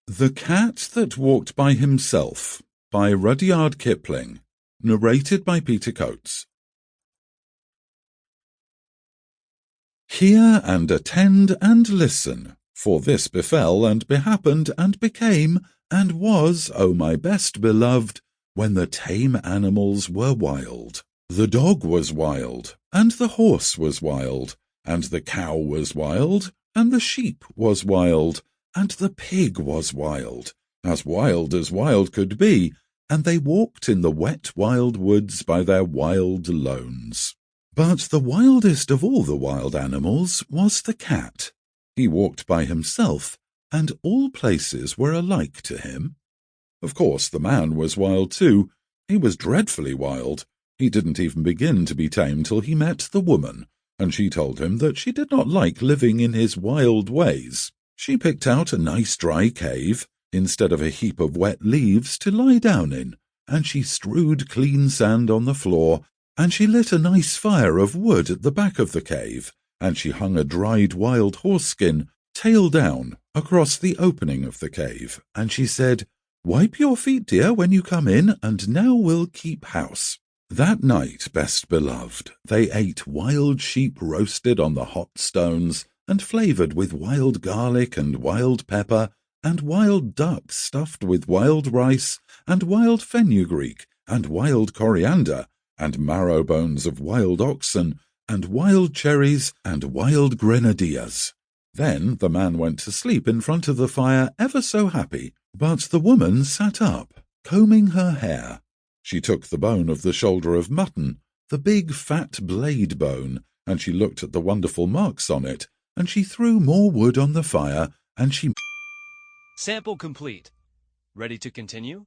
The Cat That Walked by Himself by Rudyard Kipling, narrated by Peter Coates. Hear and attend and listen, for this befell and behappened and became and was, O my best beloved, when the tame animals were wild. The dog was wild, and the horse was wild, and the cow was wild, and the sheep was wild, and the pig was wild as wild could be, and they walked in the wet wild woods by their wild lones. But the wildest of all the wild animals was the cat. He walked by himself, and all places were alike to him. Of course the man was wild too. He was dreadfully wild. He didn't even begin to be tame till he met the woman, and she told him that she did not like living in his wild ways. She picked out a nice dry cave, instead of a heap of wet leaves to lie down in, and she strewed clean sand on the floor, and she lit a nice fire of wood at the back of the cave, and she hung a dried wild horse skin, tail down, across the opening of the cave, and she said, "Wipe your feet, dear, when you come in, and now we'll keep house." That night, best beloved, they ate wild sheep roasted on the hot stones, and flavoured with wild garlic and wild pepper, and wild duck stuffed with wild rice, and wild fenugreek, and wild coriander, and marrow bones of wild oxen, and wild cherries, and wild grenadillas. Then the man went to sleep in front of the fire ever so happy, but the woman sat up, combing her hair. She took the bone of the shoulder of mutton, the big fat blade bone, and she looked at the wonderful marks on it, and she threw more wood on the fire, and she... Sample complete. Ready to continue?